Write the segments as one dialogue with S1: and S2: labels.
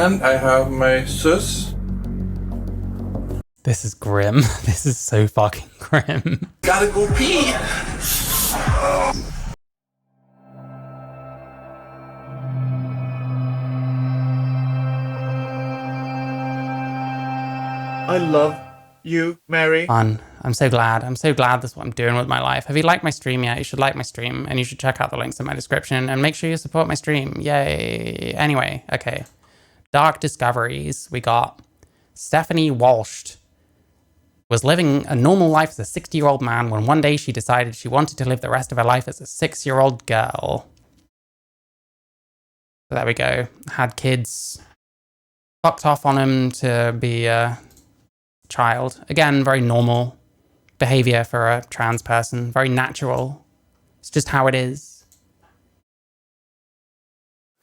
S1: And I have my sus.
S2: This is grim. This is so fucking grim.
S1: Gotta go pee.
S3: I love you, Mary.
S2: Fun. I'm so glad. I'm so glad that's what I'm doing with my life. Have you liked my stream yet? You should like my stream, and you should check out the links in my description, and make sure you support my stream. Yay. Anyway, okay. Dark discoveries. We got Stefonknee Walsh was living a normal life as a 60-year-old man when one day she decided she wanted to live the rest of her life as a 6-year-old girl. So there we go. Had kids fucked off on him to be a child. Again, very normal behavior for a trans person. Very natural. It's just how it is.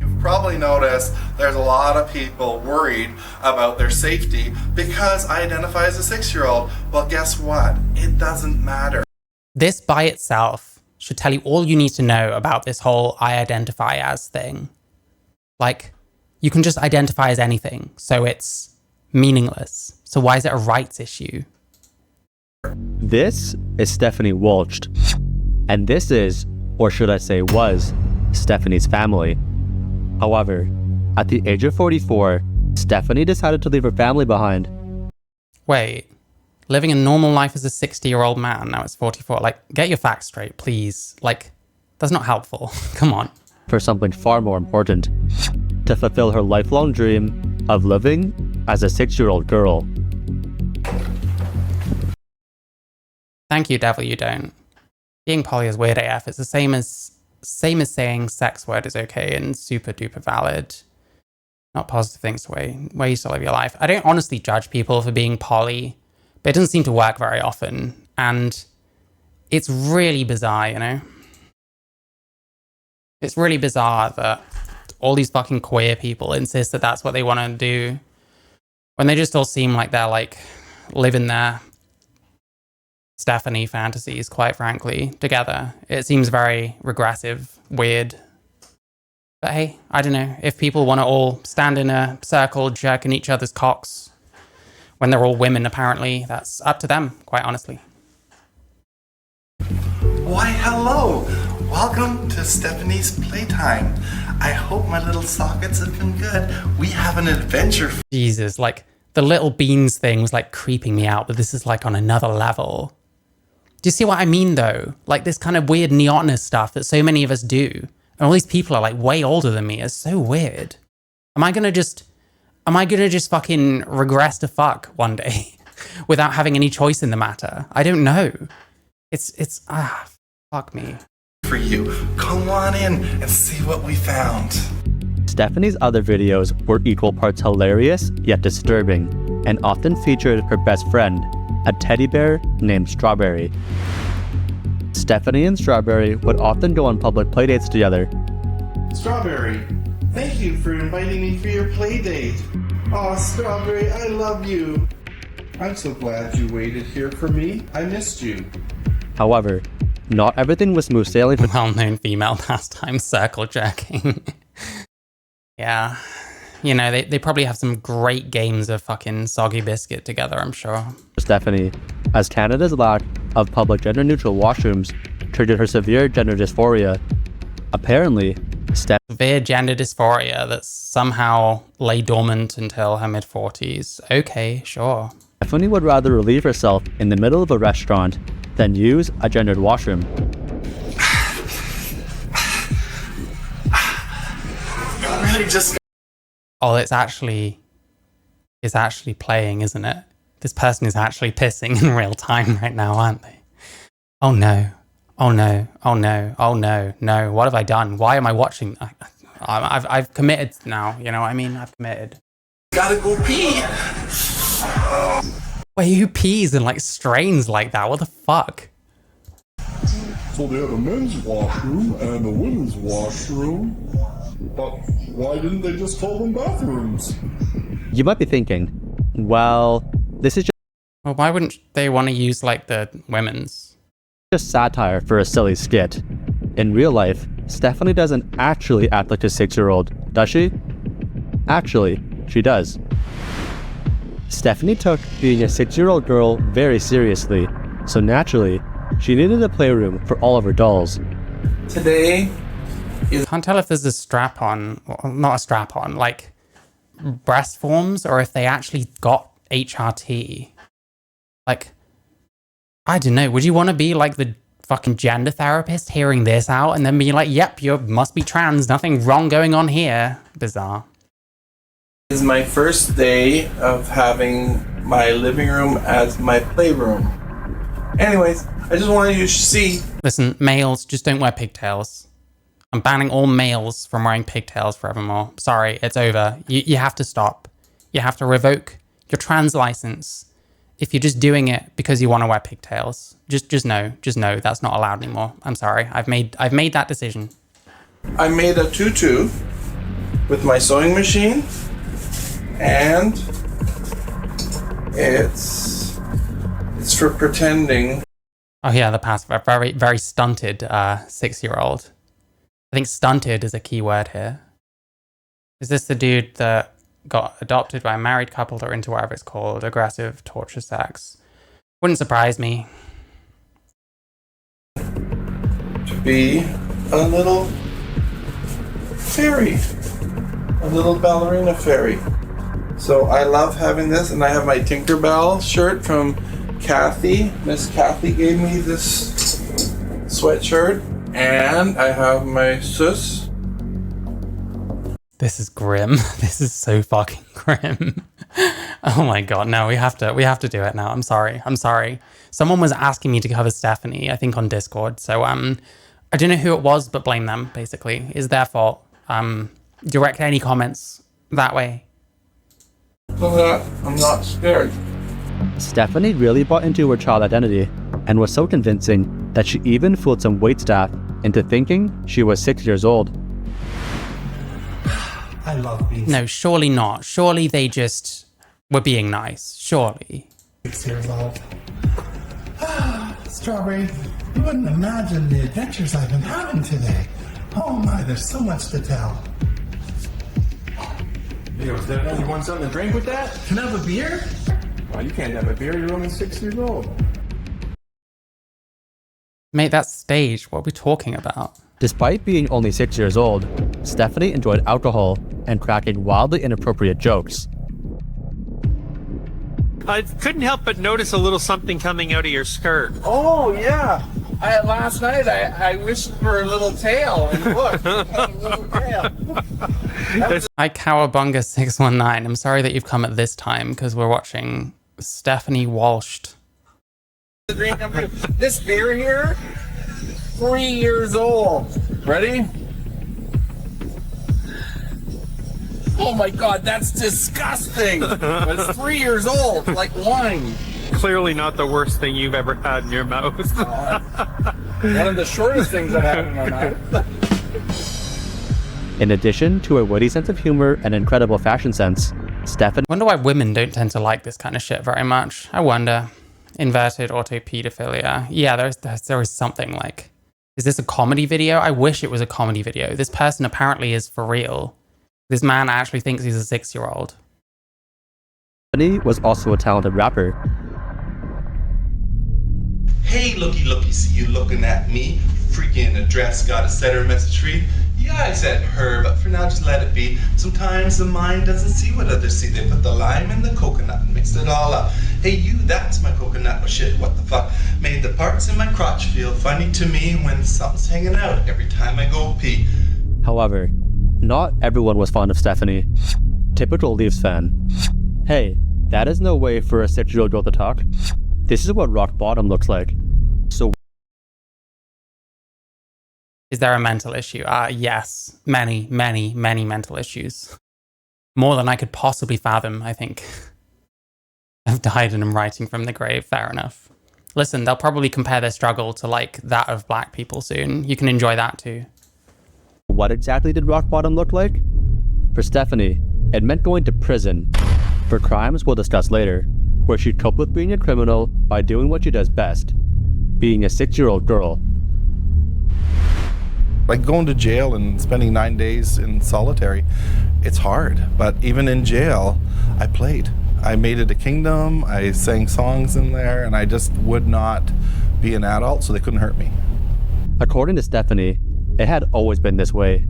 S4: You've probably noticed there's a lot of people worried about their safety because I identify as a 6-year-old. Well, guess what? It doesn't matter.
S2: This by itself should tell you all you need to know about this whole I identify as thing. Like, you can just identify as anything, so it's meaningless. So why is it a rights issue?
S5: This is Stefonknee Walsh, and this is, or should I say was, Stefonknee's family. However, at the age of 44, Stefonknee decided to leave her family behind.
S2: Wait, living a normal life as a 60-year-old man, now it's 44. Like, get your facts straight, please. Like, that's not helpful. Come on.
S5: For something far more important, to fulfill her lifelong dream of living as a 6-year-old girl.
S2: Thank you, devil, you don't. Being poly is weird AF. It's the same as saying sex word is okay and super duper valid. Not positive things to way you still live your life. I don't honestly judge people for being poly, but it doesn't seem to work very often. And it's really bizarre, you know? It's really bizarre that all these fucking queer people insist that that's what they want to do when they just all seem like they're like living their Stefonknee fantasies, quite frankly, together. It seems very regressive, weird. But hey, I don't know. If people want to all stand in a circle jerking each other's cocks when they're all women, apparently, that's up to them, quite honestly.
S4: Why, hello. Welcome to Stefonknee's Playtime. I hope my little sockets have been good. We have an adventure.
S2: Jesus, like, the little beans thing was like creeping me out, but this is like on another level. Do you see what I mean, though? Like this kind of weird neotenous stuff that so many of us do. And all these people are like way older than me. It's so weird. Am I gonna just fucking regress to fuck one day without having any choice in the matter? I don't know. Fuck me.
S4: For you. Come on in and see what we found.
S5: Stefonknee's other videos were equal parts hilarious yet disturbing, and often featured her best friend, a teddy bear named Strawberry. Stefonknee and Strawberry would often go on public playdates together.
S6: Strawberry, thank you for inviting me for your play date. Aw, Strawberry, I love you. I'm so glad you waited here for me. I missed you.
S5: However, not everything was smooth sailing for
S2: well-known female pastime, circle jerking. Yeah. You know, they probably have some great games of fucking soggy biscuit together, I'm sure.
S5: Stefonknee, as Canada's lack of public gender-neutral washrooms triggered her severe gender dysphoria. Apparently,
S2: severe gender dysphoria that somehow lay dormant until her mid-40s. Okay, sure.
S5: Stefonknee would rather relieve herself in the middle of a restaurant than use a gendered washroom.
S4: Really just...
S2: Oh, it's actually playing, isn't it? This person is actually pissing in real time right now, aren't they? Oh no. Oh no. Oh no. Oh no. No. What have I done? Why am I watching? I've committed now, you know what I mean? I've committed.
S4: Gotta go pee.
S2: Wait, who pees and like strains like that? What the fuck?
S7: So they have a men's washroom and a women's washroom, but why didn't they just call them bathrooms?
S5: You might be thinking, well, this is
S2: Well, why wouldn't they want to use like the women's?
S5: just satire for a silly skit. In real life, Stefonknee doesn't actually act like a 6-year-old, does she? Actually, she does. Stefonknee took being a 6-year-old girl very seriously, so naturally, she needed a playroom for all of her dolls.
S1: Today,
S2: Can't tell if there's a strap-on, well, not a strap-on, like breast forms, or if they actually got HRT. Like, I don't know. Would you want to be like the fucking gender therapist hearing this out and then be like, yep, you must be trans, nothing wrong going on here? Bizarre.
S1: is my first day of having my living room as my playroom. Anyways, I just wanted you to see.
S2: Listen, males, just don't wear pigtails. I'm banning all males from wearing pigtails forevermore. Sorry, it's over. You have to stop. You have to revoke your trans license if you're just doing it because you want to wear pigtails. Just know, that's not allowed anymore. I'm sorry. I've made that decision.
S1: I made a tutu with my sewing machine, and it's for pretending.
S2: Oh yeah, the passive, a very, very stunted 6-year-old. I think stunted is a key word here. Is this the dude that got adopted by a married couple or into whatever it's called, aggressive torture sex? Wouldn't surprise me.
S1: To be a little fairy, a little ballerina fairy. So I love having this, and I have my Tinkerbell shirt from Kathy. Miss Kathy gave me this sweatshirt, and I have my sus.
S2: This is grim. This is so fucking grim. Oh my god, no, we have to do it now. I'm sorry. Someone was asking me to cover Stefonknee, I think on Discord. So I don't know who it was, but blame them, basically. It's their fault. Direct any comments that way.
S1: So that I'm not scared.
S5: Stefonknee really bought into her child identity and was so convincing that she even fooled some waitstaff into thinking she was 6 years old.
S6: I love being
S2: No, surely not. Surely they just were being nice. Surely.
S6: 6 years old. Strawberry, you wouldn't imagine the adventures I've been having today. Oh my, there's so much to tell.
S8: Yo, Stefan, you want something to drink with that?
S6: Can I have a beer?
S8: Well, you can't have a beer, you're only 6 years old.
S2: Mate, that's staged. What are we talking about?
S5: Despite being only 6 years old, Stefonknee enjoyed alcohol and cracking wildly inappropriate jokes.
S9: I couldn't help but notice a little something coming out of your skirt.
S1: Oh yeah. Last night I wished for a little tail, and look, a little tail.
S2: Hi, Cowabunga619. I'm sorry that you've come at this time because we're watching Stefonknee Walshed.
S1: This beer here, 3 years old. Ready? Oh my god, that's disgusting! But it's 3 years old, like wine.
S9: Clearly not the worst thing you've ever had in your mouth.
S1: One of the shortest things I've had in my mouth.
S5: In addition to a witty sense of humor and incredible fashion sense, Stefonknee
S2: Wonder why women don't tend to like this kind of shit very much. I wonder. Inverted auto-pedophilia. Yeah, there is something like... Is this a comedy video? I wish it was a comedy video. This person apparently is for real. This man actually thinks he's a 6-year-old.
S5: was also a talented rapper.
S4: Hey, looky, see you looking at me. Freaking address, gotta set her message free. Yeah, I said her, but for now just let it be. Sometimes the mind doesn't see what others see. They put the lime in the coconut and mixed it all up. Hey you, that's my coconut. Oh shit, what the fuck? Made the parts in my crotch feel funny to me when something's hanging out every time I go pee.
S5: However, not everyone was fond of Stefonknee. Typical Leafs fan. Hey, that is no way for a 6-year-old girl to talk. This is what rock bottom looks like. So
S2: Is there a mental issue? Yes. Many mental issues. More than I could possibly fathom, I think. I've died and I'm writing from the grave, fair enough. Listen, they'll probably compare their struggle to like that of black people soon. You can enjoy that too.
S5: what exactly did rock bottom look like? For Stefonknee, it meant going to prison for crimes we'll discuss later, where she'd cope with being a criminal by doing what she does best, being a 6-year-old girl.
S6: Like going to jail and spending 9 days in solitary, it's hard. But even in jail, I played. I made it a kingdom, I sang songs in there, and I just would not be an adult, so they couldn't hurt me.
S5: According to Stefonknee, it had always been this way.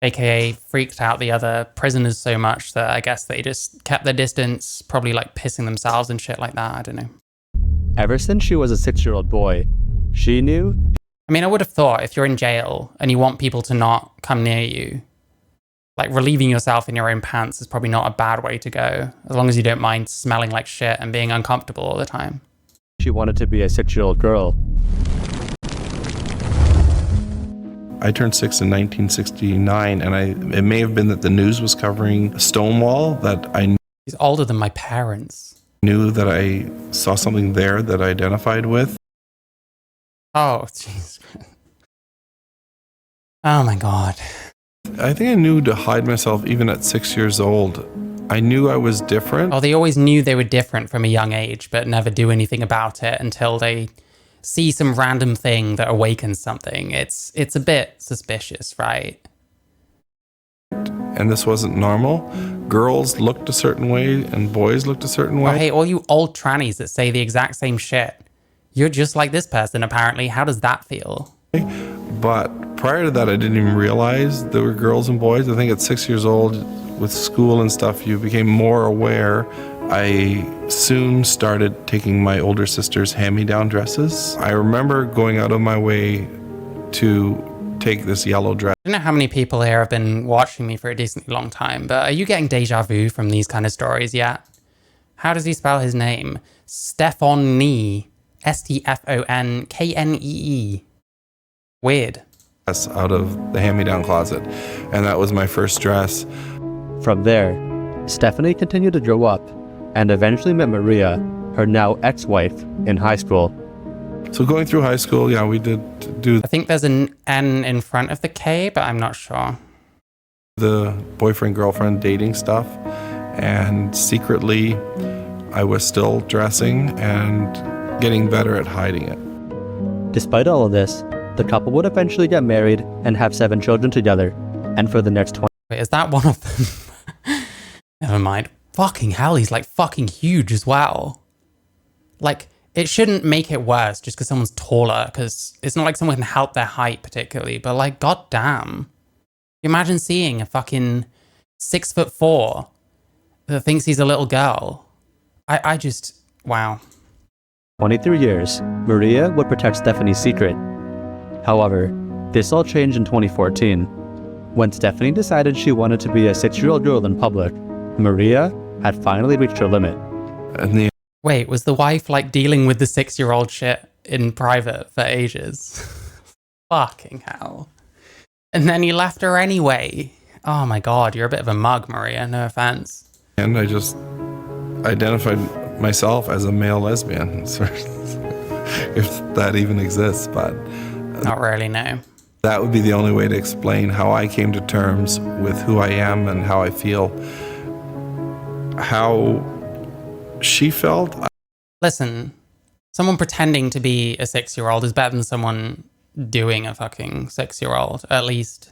S2: AKA freaked out the other prisoners so much that I guess they just kept their distance, probably like pissing themselves and shit like that, I don't know.
S5: Ever since she was a 6-year-old boy, she knew...
S2: I mean, I would have thought if you're in jail and you want people to not come near you, like relieving yourself in your own pants is probably not a bad way to go, as long as you don't mind smelling like shit and being uncomfortable all the time.
S5: She wanted to be a 6-year-old girl.
S6: I turned 6 in 1969, and it may have been that the news was covering Stonewall, that I
S2: He's older than my parents.
S6: knew that I saw something there that I identified with.
S2: Oh, jeez. Oh my God.
S6: I think I knew to hide myself even at 6 years old. I knew I was different.
S2: Oh, they always knew they were different from a young age, but never do anything about it until they see some random thing that awakens something. It's a bit suspicious, right?
S6: And this wasn't normal. Girls looked a certain way and boys looked a certain way.
S2: Oh, hey, all you old trannies that say the exact same shit. You're just like this person, apparently. How does that feel?
S6: But prior to that, I didn't even realize there were girls and boys. I think at 6 years old, with school and stuff, you became more aware. I soon started taking my older sister's hand-me-down dresses. I remember going out of my way to take this yellow dress.
S2: I don't know how many people here have been watching me for a decently long time, but are you getting deja vu from these kind of stories yet? How does he spell his name? Stefonknee. Stefonknee. Weird.
S6: Out of the hand-me-down closet, and that was my first dress.
S5: From there, Stefonknee continued to grow up and eventually met Maria, her now ex-wife, in high school.
S6: So going through high school, yeah, we did do
S2: I think there's an N in front of the K, but I'm not sure.
S6: the boyfriend-girlfriend dating stuff, and secretly I was still dressing and getting better at hiding it.
S5: Despite all of this, the couple would eventually get married and have 7 children together, and for the next 20
S2: Wait, is that one of them? Never mind. Fucking hell, he's like fucking huge as well. Like, it shouldn't make it worse just because someone's taller, because it's not like someone can help their height particularly, but like, goddamn. Imagine seeing a fucking 6'4" that thinks he's a little girl. I just, wow.
S5: 23 years, Maria would protect Stefonknee's secret. However, this all changed in 2014. When Stefonknee decided she wanted to be a 6-year-old girl in public, Maria had finally reached her limit.
S6: And
S2: Wait, was the wife like dealing with the 6-year-old shit in private for ages? Fucking hell. And then he left her anyway. Oh my God, you're a bit of a mug, Maria, no offense.
S6: And I just identified myself as a male lesbian, if that even exists, but...
S2: Not really, no.
S6: That would be the only way to explain how I came to terms with who I am and how I feel. How she felt.
S2: Listen, someone pretending to be a 6-year-old is better than someone doing a fucking 6-year-old, at least.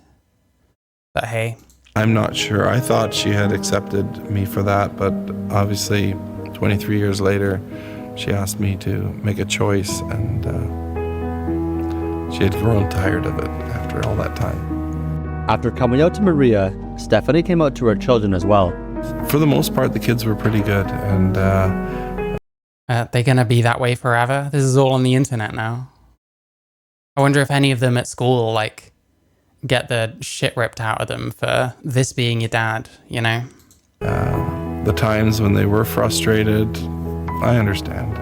S2: But hey.
S6: I'm not sure. I thought she had accepted me for that, but obviously 23 years later, she asked me to make a choice, and she had grown tired of it after all that time.
S5: After coming out to Maria, Stefonknee came out to her children as well.
S6: For the most part, the kids were pretty good, and
S2: they're gonna be that way forever? This is all on the internet now. I wonder if any of them at school, like, get the shit ripped out of them for this being your dad, you know?
S6: The times when they were frustrated, I understand.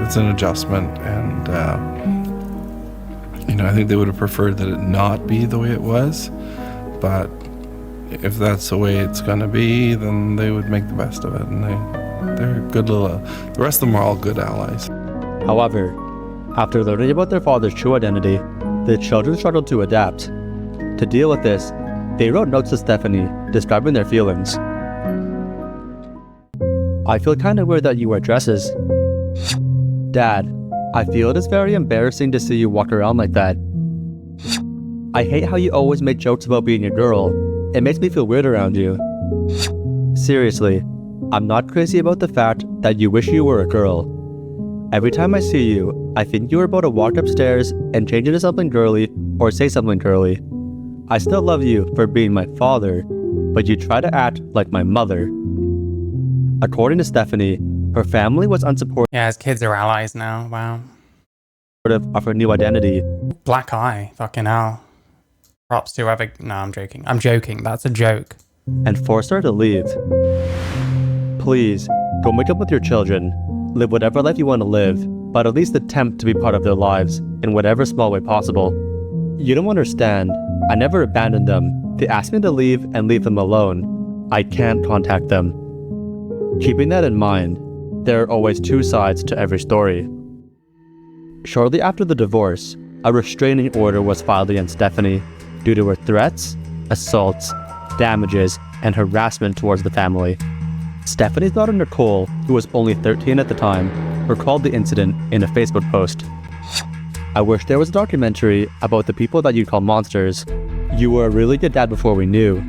S6: It's an adjustment, and I think they would have preferred that it not be the way it was, but if that's the way it's going to be, then they would make the best of it, and they're good little... the rest of them are all good allies.
S5: However, after learning about their father's true identity, the children struggled to adapt. To deal with this, they wrote notes to Stefonknee describing their feelings. I feel kind of weird that you wear dresses. Dad, I feel it is very embarrassing to see you walk around like that. I hate how you always make jokes about being a girl. It makes me feel weird around you. Seriously, I'm not crazy about the fact that you wish you were a girl. Every time I see you, I think you are about to walk upstairs and change into something girly or say something girly. I still love you for being my father, but you try to act like my mother. According to Stephanie, her family was unsupportive
S2: Yeah, his kids are allies now. Wow.
S5: of her new identity.
S2: Black eye. Fucking hell. Props to whoever. No, I'm joking. I'm joking. That's a joke.
S5: And forced her to leave. Please, go make up with your children. Live whatever life you want to live, but at least attempt to be part of their lives in whatever small way possible. You don't understand. I never abandoned them. They asked me to leave and leave them alone. I can't contact them. Keeping that in mind, there are always two sides to every story. Shortly after the divorce, a restraining order was filed against Stephanie due to her threats, assaults, damages, and harassment towards the family. Stephanie's daughter Nicole, who was only 13 at the time, recalled the incident in a Facebook post. I wish there was a documentary about the people that you call monsters. You were a really good dad before we knew.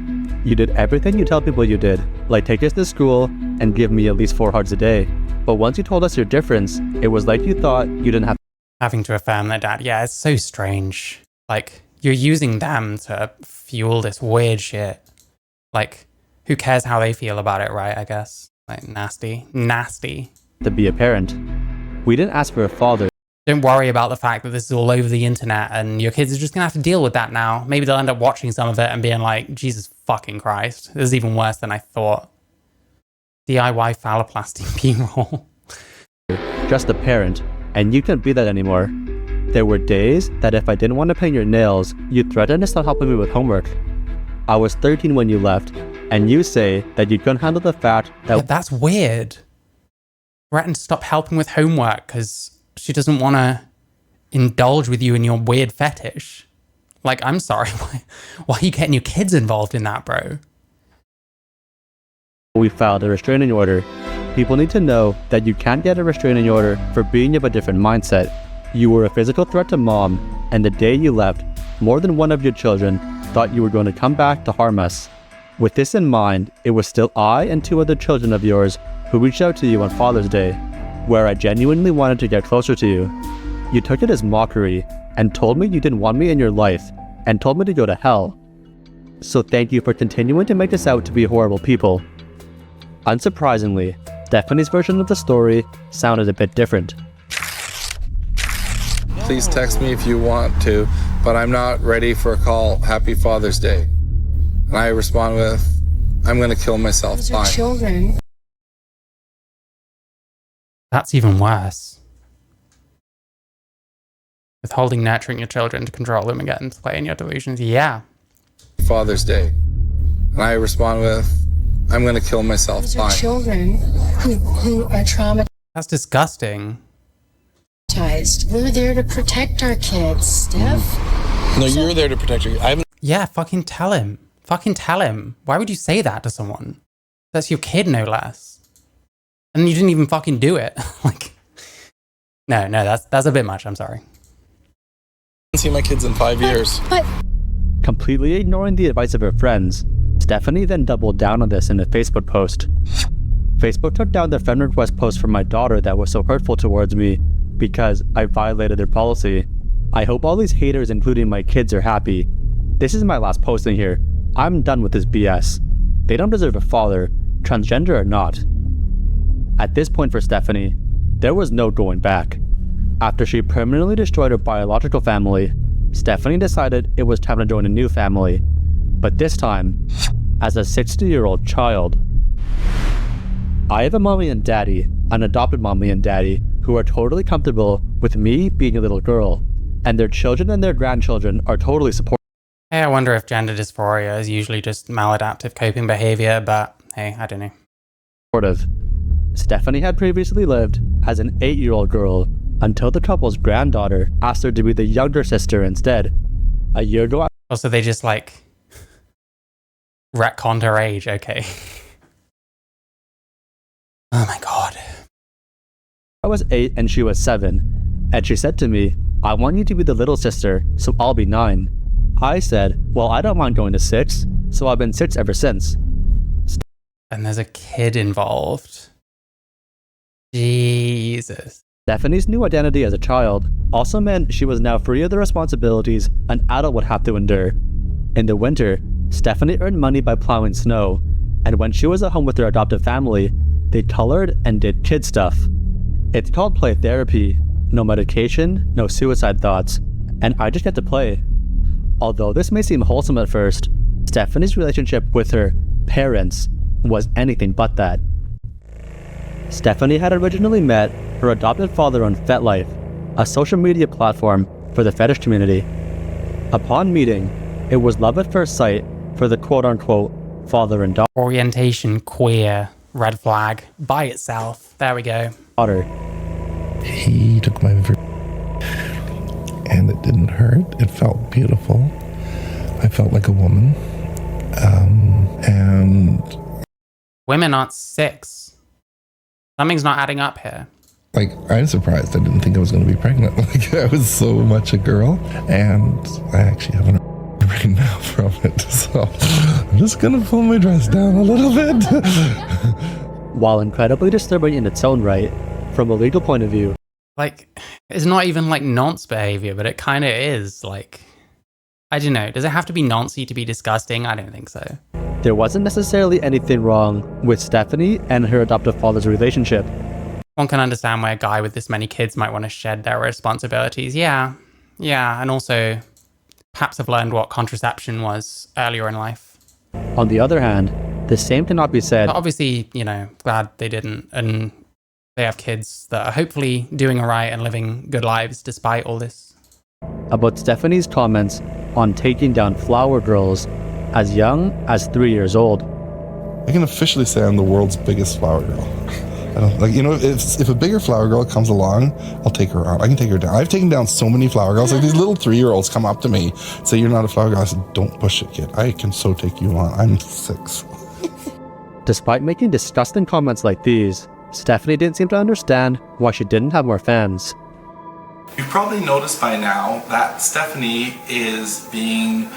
S5: You did everything you tell people you did, like take us to school and give me at least 4 hugs a day. But once you told us your difference, it was like you thought you didn't have
S2: Having to affirm their dad. Yeah, it's so strange. Like, you're using them to fuel this weird shit. Like, who cares how they feel about it, right? I guess. Like, nasty. Nasty.
S5: to be a parent. We didn't ask for a father.
S2: Don't worry about the fact that this is all over the internet and your kids are just gonna have to deal with that now. Maybe they'll end up watching some of it and being like, Jesus fucking Christ. This is even worse than I thought. DIY phalloplasty B-roll.
S5: Just a parent, and you can't be that anymore. There were days that if I didn't want to paint your nails, you threatened to stop helping me with homework. I was 13 when you left, and you say that you couldn't handle the fact that—
S2: Yeah, that's weird. Threatened to stop helping with homework because she doesn't want to indulge with you in your weird fetish. Like, I'm sorry, why are you getting your kids involved in that, bro?
S5: we filed a restraining order. People need to know that you can't get a restraining order for being of a different mindset. You were a physical threat to mom, and the day you left, more than one of your children thought you were going to come back to harm us. With this in mind, it was still I and 2 other children of yours who reached out to you on Father's Day, where I genuinely wanted to get closer to you. You took it as mockery and told me you didn't want me in your life and told me to go to hell. So thank you for continuing to make us out to be horrible people. Unsurprisingly, Stephanie's version of the story sounded a bit different.
S6: Please text me if you want to, but I'm not ready for a call. Happy Father's Day. And I respond with, I'm going to kill myself.
S10: Those
S6: Bye.
S10: are children.
S2: That's even worse. Withholding nurturing your children to control them and get them to play in your delusions. Yeah.
S6: Father's Day. And I respond with, I'm going to kill myself.
S10: Those
S6: Bye.
S10: are children who are traumatized.
S2: That's disgusting.
S10: We're there to protect our kids, Steph.
S6: No, you're there to protect your— I haven't—
S2: Yeah, fucking tell him. Fucking tell him. Why would you say that to someone? That's your kid, no less. And you didn't even fucking do it. Like, no, that's a bit much. I'm sorry.
S6: seen my kids in 5 years.
S10: But
S5: Completely ignoring the advice of her friends, Stephanie then doubled down on this in a Facebook post. Facebook took down the friend request post from my daughter that was so hurtful towards me because I violated their policy. I hope all these haters, including my kids, are happy. This is my last posting here. I'm done with this BS. They don't deserve a father, transgender or not. At this point for Stephanie, there was no going back. After she permanently destroyed her biological family, Stephanie decided it was time to join a new family, but this time, as a 60-year-old child. I have a mommy and daddy, an adopted mommy and daddy, who are totally comfortable with me being a little girl, and their children and their grandchildren are totally supportive.
S2: Hey, I wonder if gender dysphoria is usually just maladaptive coping behavior, but hey, I don't know.
S5: Stephanie had previously lived as an 8-year-old girl until the couple's granddaughter asked her to be the younger sister instead. A year ago,
S2: Also, they just like retconned her age. Okay. Oh my god.
S5: I was 8 and she was 7, and she said to me, I want you to be the little sister, so I'll be 9. I said, well, I don't mind going to 6, so I've been 6 ever since.
S2: And there's a kid involved. Jesus.
S5: Stephanie's new identity as a child also meant she was now free of the responsibilities an adult would have to endure. In the winter, Stefonknee earned money by plowing snow, and when she was at home with her adoptive family, they colored and did kid stuff. It's called play therapy, no medication, no suicide thoughts, and I just get to play. Although this may seem wholesome at first, Stephanie's relationship with her parents was anything but that. Stefonknee had originally met her adopted father on FetLife, a social media platform for the fetish community. Upon meeting, it was love at first sight for the quote-unquote father and
S2: Orientation queer. Red flag. By itself. There we go.
S5: daughter.
S6: He took my and it didn't hurt. It felt beautiful. I felt like a woman. And
S2: Women aren't 6. Something's not adding up here.
S6: like, I'm surprised. I didn't think I was going to be pregnant. Like, I was so much a girl, and I actually have an right now from it. So I'm just going to pull my dress down a little bit.
S5: While incredibly disturbing in its own right, from a legal point of view,
S2: Like, it's not even like nonce behavior, but it kind of is. Like, I don't know. Does it have to be noncy to be disgusting? I don't think so.
S5: there wasn't necessarily anything wrong with Stefonknee and her adoptive father's relationship.
S2: One can understand why a guy with this many kids might want to shed their responsibilities. Yeah. And also, perhaps have learned what contraception was earlier in life.
S5: On the other hand, the same cannot be said
S2: But obviously, glad they didn't. And they have kids that are hopefully doing all right and living good lives despite all this.
S5: about Stephanie's comments on taking down flower girls as young as 3 years old.
S6: I can officially say I'm the world's biggest flower girl. I don't, like, if a bigger flower girl comes along, I'll take her out. I can take her down. I've taken down so many flower girls. Like, these little 3-year-olds come up to me, say, "You're not a flower girl." I said, "Don't push it, kid. I can so take you on. I'm 6.
S5: Despite making disgusting comments like these, Stefonknee didn't seem to understand why she didn't have more fans.
S1: You've probably noticed by now that Stefonknee is being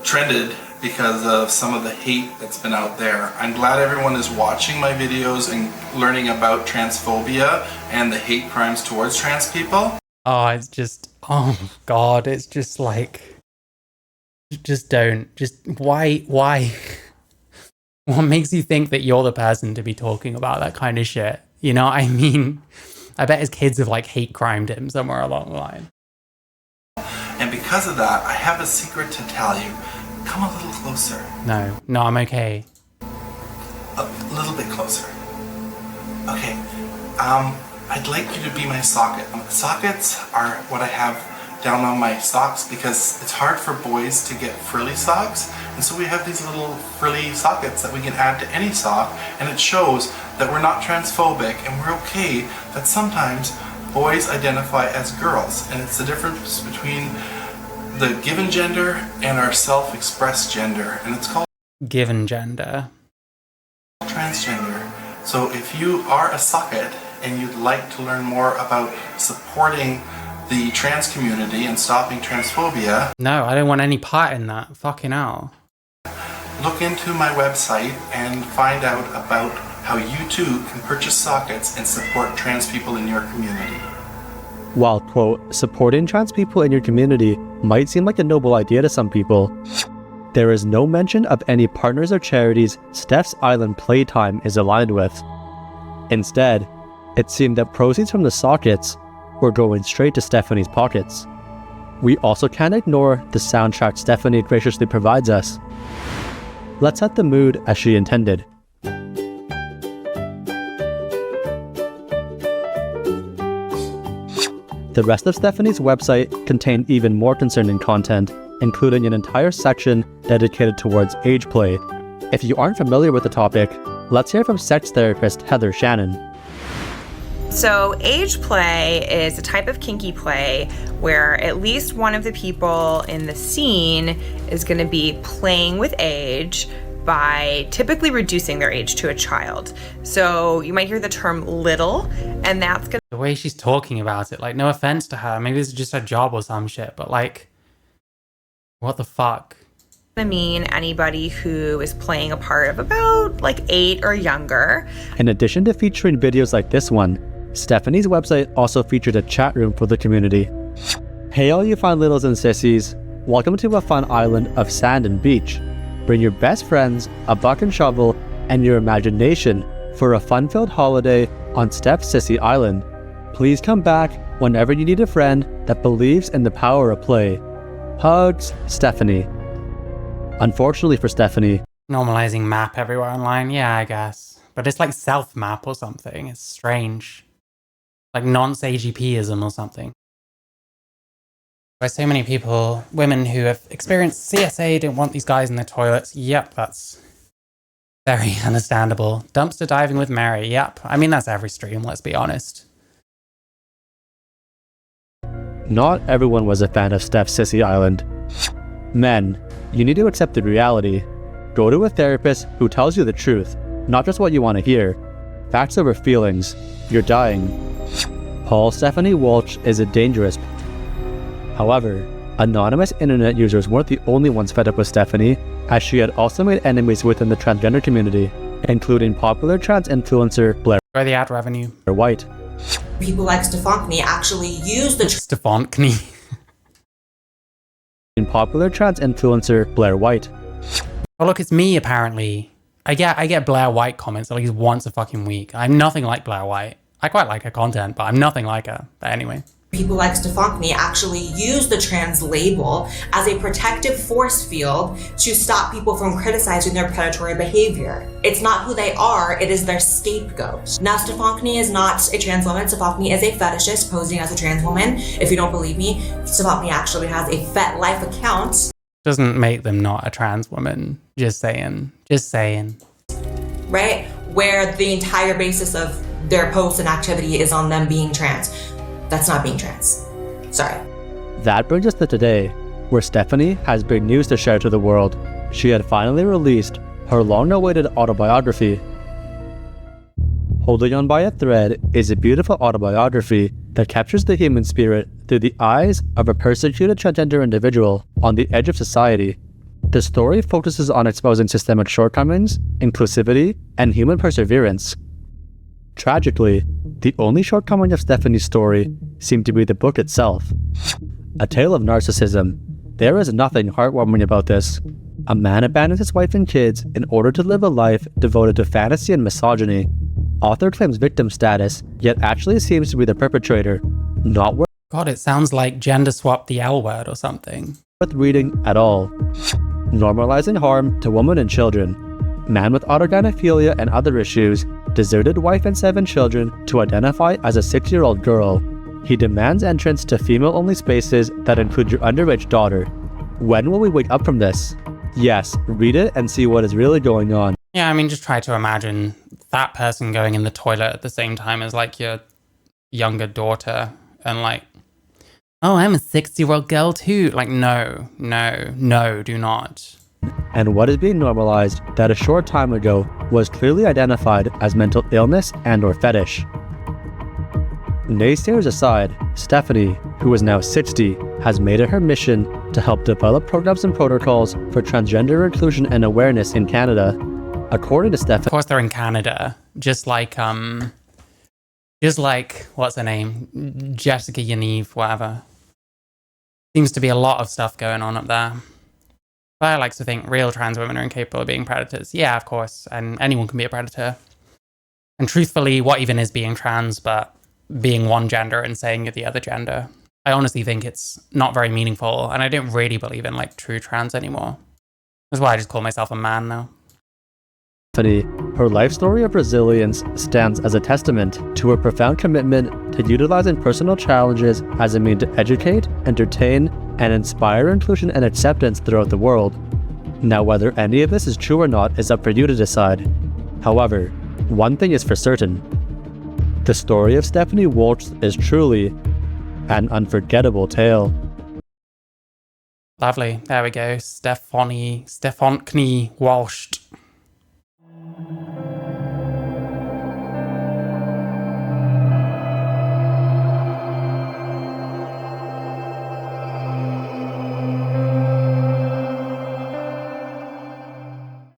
S1: trended because of some of the hate that's been out there. I'm glad everyone is watching my videos and learning about transphobia and the hate crimes towards trans people.
S2: Oh, it's just, oh God, it's just like, just don't, just why? What makes you think that you're the person to be talking about that kind of shit? You know what I mean? I bet his kids have like hate crimed him somewhere along the line.
S1: And because of that, I have a secret to tell you. Come a little closer.
S2: No, I'm okay.
S1: A little bit closer. Okay. I'd like you to be my socket. Sockets are what I have down on my socks because it's hard for boys to get frilly socks. And so we have these little frilly sockets that we can add to any sock, and it shows that we're not transphobic and we're okay that sometimes boys identify as girls. And it's the difference between the given gender and our self-expressed gender, and it's called
S2: Given gender.
S1: transgender. So if you are a socket and you'd like to learn more about supporting the trans community and stopping transphobia,
S2: No, I don't want any part in that. Fucking hell.
S1: look into my website and find out about how you too can purchase sockets and support trans people in your community.
S5: While, quote, supporting trans people in your community might seem like a noble idea to some people, there is no mention of any partners or charities Stefz Island Playtime is aligned with. Instead, it seemed that proceeds from the sockets were going straight to Stephanie's pockets. We also can't ignore the soundtrack Stefonknee graciously provides us. Let's set the mood as she intended. The rest of Stephanie's website contained even more concerning content, including an entire section dedicated towards age play. If you aren't familiar with the topic, let's hear from sex therapist Heather Shannon.
S11: So age play is a type of kinky play where at least one of the people in the scene is going to be playing with age by typically reducing their age to a child. So you might hear the term little, and that's going to...
S2: The way she's talking about it, like, no offense to her, maybe this is just her job or some shit, but like, What the fuck?
S11: I mean anybody who is playing a part of about like 8 or younger.
S5: In addition to featuring videos like this one, Stephanie's website also featured a chat room for the community. Hey all you fun littles and sissies, welcome to a fun island of sand and beach. Bring your best friends, a buck and shovel, and your imagination for a fun-filled holiday on Stefz Island. Please come back whenever you need a friend that believes in the power of play. Hugs, Stephanie. Unfortunately for Stephanie,
S2: Normalizing map everywhere online, yeah, I guess. But it's like self-map or something. It's strange. Like nonce-AGPism or something. There's so many people, women who have experienced CSA, don't want these guys in their toilets. Yep, that's very understandable. Dumpster diving with Mary, yep. I mean, that's every stream, let's be honest.
S5: not everyone was a fan of Stefz Island. Men, you need to accept the reality. Go to a therapist who tells you the truth, not just what you want to hear. Facts over feelings. You're dying. Paul Stephanie Walsh is a dangerous. However, anonymous internet users weren't the only ones fed up with Stephanie, as she had also made enemies within the transgender community, including popular trans influencer Blair
S2: Where the ad revenue.
S5: White.
S12: People like Stefonknee actually use the
S2: Stefonknee.
S5: Popular trans influencer Blair White.
S2: Oh look, it's me apparently. I get Blair White comments at least once a fucking week. I'm nothing like Blair White. I quite like her content, but I'm nothing like her. But anyway.
S12: People like Stefonknee actually use the trans label as a protective force field to stop people from criticizing their predatory behavior. It's not who they are, it is their scapegoat. Now, Stefonknee is not a trans woman. Stefonknee is a fetishist posing as a trans woman. If you don't believe me, Stefonknee actually has a FetLife account.
S2: Doesn't make them not a trans woman. Just saying. Just saying.
S12: Right? Where the entire basis of their posts and activity is on them being trans. That's not being trans. Sorry.
S5: That brings us to today, where Stephanie has big news to share to the world. She had finally released her long-awaited autobiography. Holding On by a Thread is a beautiful autobiography that captures the human spirit through the eyes of a persecuted transgender individual on the edge of society. The story focuses on exposing systemic shortcomings, inclusivity, and human perseverance. Tragically, the only shortcoming of Stephanie's story seemed to be the book itself. A tale of narcissism. There is nothing heartwarming about this. A man abandons his wife and kids in order to live a life devoted to fantasy and misogyny. Author claims victim status, yet actually seems to be the perpetrator. Not worth
S2: God, it sounds like gender swap the L word or something.
S5: reading at all. Normalizing harm to women and children. Man with autogynephilia and other issues deserted wife and 7 children to identify as a 6-year-old girl. He demands entrance to female-only spaces that include your underage daughter. When will we wake up from this? Yes, read it and see what is really going on.
S2: Yeah, I mean, just try to imagine that person going in the toilet at the same time as like your younger daughter and like, oh, I'm a 6-year-old girl too. Like, no, do not.
S5: And what is being normalized that a short time ago was clearly identified as mental illness and or fetish. Naysayers aside, Stephanie, who is now 60, has made it her mission to help develop programs and protocols for transgender inclusion and awareness in Canada. According to Stephanie,
S2: of course they're in Canada, just like what's her name, Jessica Yaniv, whatever. Seems to be a lot of stuff going on up there. But I like to think real trans women are incapable of being predators. Yeah, of course, and anyone can be a predator. And truthfully, what even is being trans but being one gender and saying you're the other gender? I honestly think it's not very meaningful, and I don't really believe in like true trans anymore. That's why I just call myself a man now.
S5: Her life story of resilience stands as a testament to her profound commitment to utilizing personal challenges as a means to educate, entertain, and inspire inclusion and acceptance throughout the world. Now, whether any of this is true or not is up for you to decide. However, one thing is for certain. The story of Stephanie Walsh is truly an unforgettable tale.
S2: Lovely. There we go. Stefonknee Walsh.